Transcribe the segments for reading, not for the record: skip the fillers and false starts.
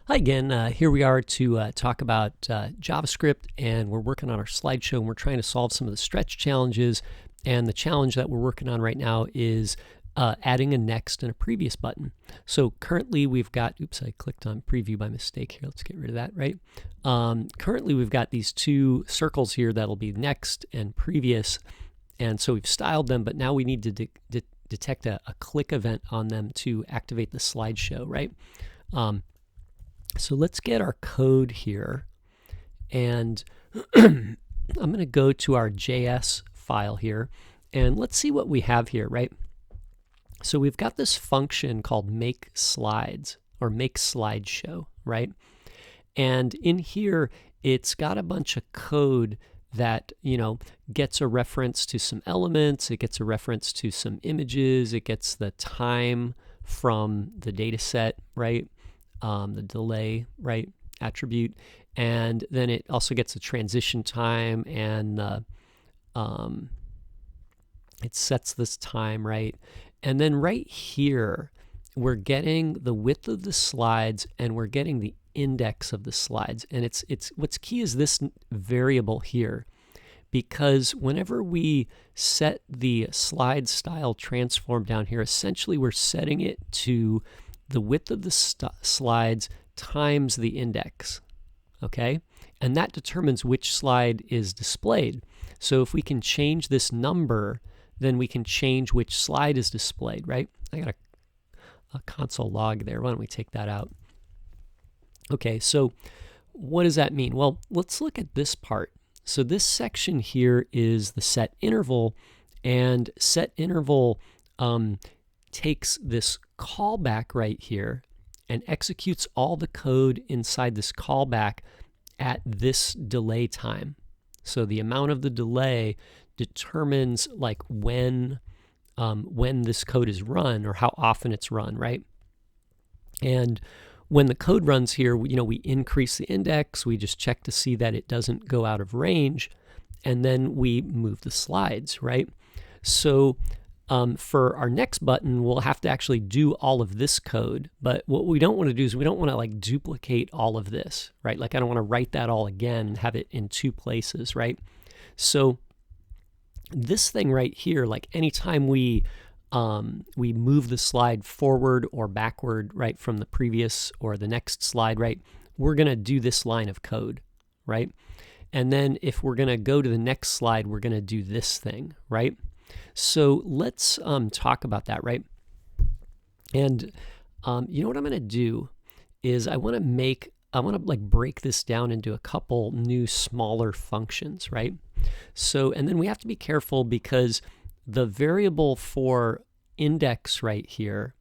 Hi again. Here we are to talk about JavaScript, and we're working on our slideshow, and we're trying to solve some of the stretch challenges. And the challenge that we're working on right now is adding a next and a previous button. So currently we've got, oops, I clicked on preview by mistake here. Let's get rid of that, right? Currently we've got these two circles here that'll be next and previous. And so we've styled them, but now we need to detect a click event on them to activate the slideshow, right? So let's get our code here, and I'm going to go to our JS file here, and let's see what we have here, right? So we've got this function called make slides, or make slideshow, right? And in here, it's got a bunch of code that, gets a reference to some elements, it gets a reference to some images, it gets the time from the data set, right? The delay, right, attribute, and then it also gets the transition time, and it sets this time, right? And then right here, we're getting the width of the slides, and we're getting the index of the slides. And it's what's key is this variable here, because whenever we set the slide style transform down here, essentially we're setting it to the width of the slides times the index, okay? And that determines which slide is displayed. So if we can change this number, then we can change which slide is displayed, right? I got a console log there. Why don't we take that out? Okay, so what does that mean? Well, let's look at this part. So this section here is the set interval, and set interval takes this callback right here and executes all the code inside this callback at this delay time. So the amount of the delay determines like when this code is run, or how often it's run, right? And when the code runs here, we increase the index, we just check to see that it doesn't go out of range, and then we move the slides, right? So for our next button, we'll have to actually do all of this code. But what we don't want to do is we don't want to like duplicate all of this, right? Like I don't want to write that all again and have it in two places, right? So this thing right here, like anytime we move the slide forward or backward, right, from the previous or the next slide, right, we're going to do this line of code, right? And then if we're going to go to the next slide, we're going to do this thing, right? So let's talk about that, right? And you know what I'm going to do is I want to like break this down into a couple new smaller functions, right? So, and then we have to be careful because the variable for index right here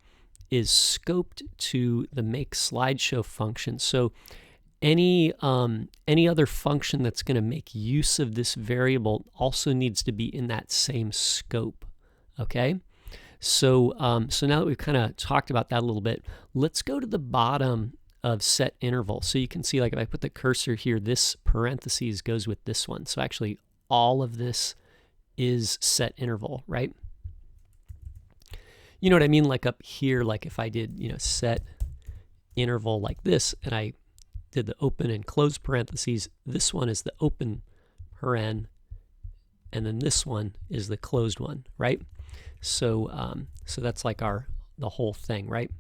is scoped to the make slideshow function. So any other function that's going to make use of this variable also needs to be in that same scope, okay? So, so now that we've kind of talked about that a little bit, let's go to the bottom of set interval. So you can see, like if I put the cursor here, this parentheses goes with this one. So actually all of this is set interval, right? You know what I mean? Like up here, like if I did, set interval like this, and I did the open and close parentheses, this one is the open paren, and then this one is the closed one, right? So, so that's like the whole thing, right?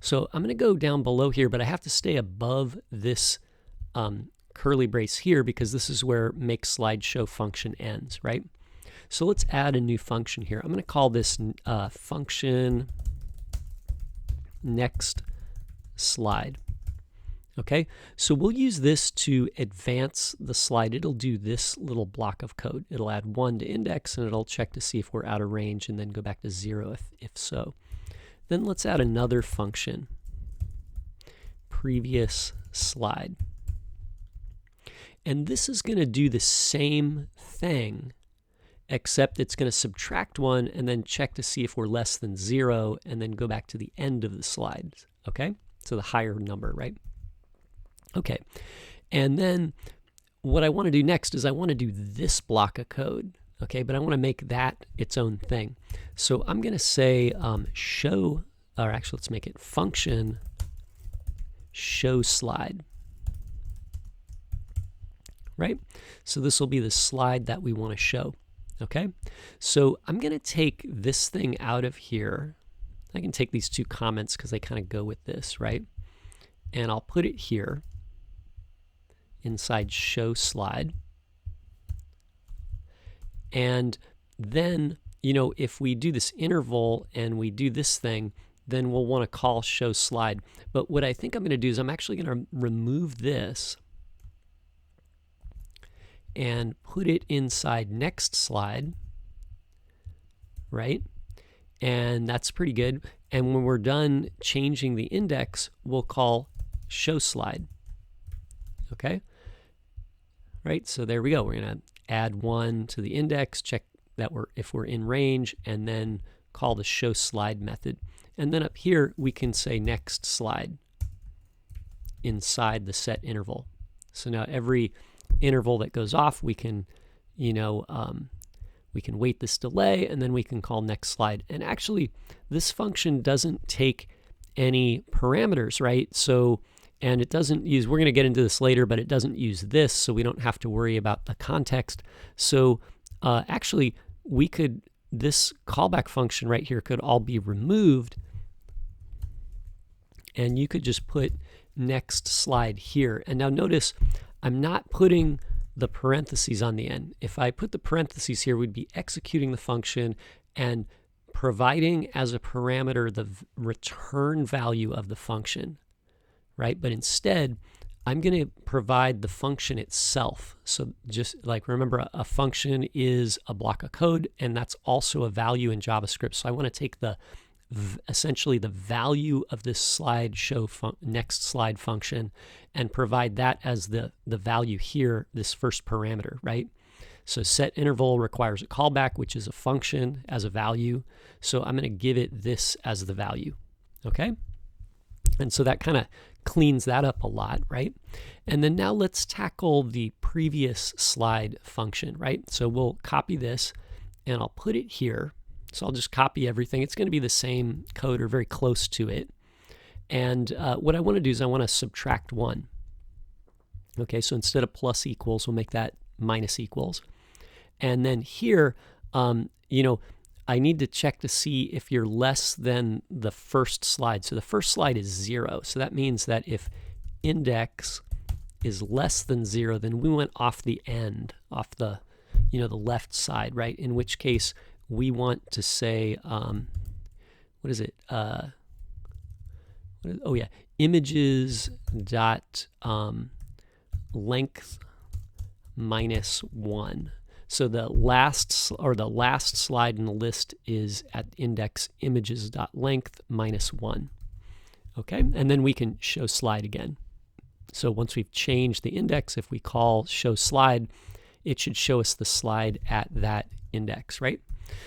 So I'm going to go down below here, but I have to stay above this curly brace here because this is where make slideshow function ends, right? So let's add a new function here. I'm going to call this function nextSlide. Okay, so we'll use this to advance the slide. It'll do this little block of code. It'll add 1 to index, and it'll check to see if we're out of range, and then go back to 0 if so. Then let's add another function, prevSlide. And this is going to do the same thing, except it's going to subtract 1 and then check to see if we're less than 0, and then go back to the end of the slide, okay? So the higher number, right? Okay, and then what I want to do next is I want to do this block of code, okay? But I want to make that its own thing. So I'm going to say show, or actually let's make it function show slide. Right? So this will be the slide that we want to show. Okay? So I'm going to take this thing out of here. I can take these two comments because they kind of go with this, right? And I'll put it here inside show slide. And then, you know, if we do this interval and we do this thing, then we'll want to call show slide. But what I think I'm going to do is I'm actually going to remove this and put it inside nextSlide, right? And that's pretty good. And when we're done changing the index, we'll call show slide. Okay? Right? So there we go. We're going to add 1 to the index, check that if we're in range, and then call the show slide method. And then up here, we can say next slide inside the set interval. So now every interval that goes off, we can, you know, we can wait this delay, and then we can call next slide. And actually, this function doesn't take any parameters, right? So, and it doesn't use, we're going to get into this later, but it doesn't use this, so we don't have to worry about the context. So actually, we could, this callback function right here could all be removed, and you could just put next slide here. And now notice, I'm not putting the parentheses on the end. If I put the parentheses here, we'd be executing the function and providing as a parameter the return value of the function, right? But instead, I'm going to provide the function itself. So just like, remember, a function is a block of code, and that's also a value in JavaScript. So I want to take the essentially the value of this slide show next slide function and provide that as the value here, this first parameter, right? So set interval requires a callback, which is a function as a value. So I'm going to give it this as the value, okay? And so that kind of cleans that up a lot, right? And then now let's tackle the previous slide function, right? So we'll copy this and I'll put it here. So I'll just copy everything. It's going to be the same code or very close to it. And what I want to do is I want to subtract 1. Okay, so instead of plus equals, we'll make that minus equals. And then here, you know, I need to check to see if you're less than the first slide. So the first slide is 0. So that means that if index is less than 0, then we went off the end, off the, you know, the left side, right? In which case, we want to say, what is it? Oh yeah, images dot length minus 1. So the last slide in the list is at index images dot length minus 1. Okay, and then we can show slide again. So once we've changed the index, if we call show slide, it should show us the slide at that index, right?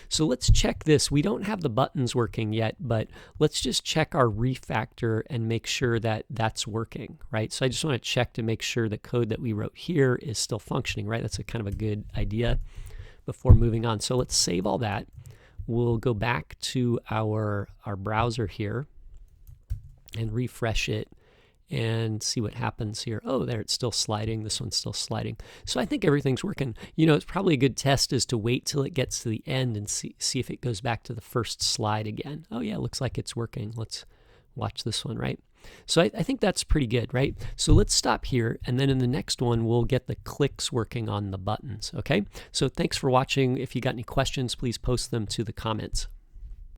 So let's check this. We don't have the buttons working yet, but let's just check our refactor and make sure that that's working, right? So I just want to check to make sure the code that we wrote here is still functioning, right? That's a kind of a good idea before moving on. So let's save all that. We'll go back to our browser here and refresh it and see what happens here. Oh, there, it's still sliding. This one's still sliding. So I think everything's working. You know, it's probably a good test is to wait till it gets to the end and see if it goes back to the first slide again. Oh yeah, looks like it's working. Let's watch this one, right? So I think that's pretty good, right? So let's stop here, and then in the next one, we'll get the clicks working on the buttons, okay? So thanks for watching. If you got any questions, please post them to the comments.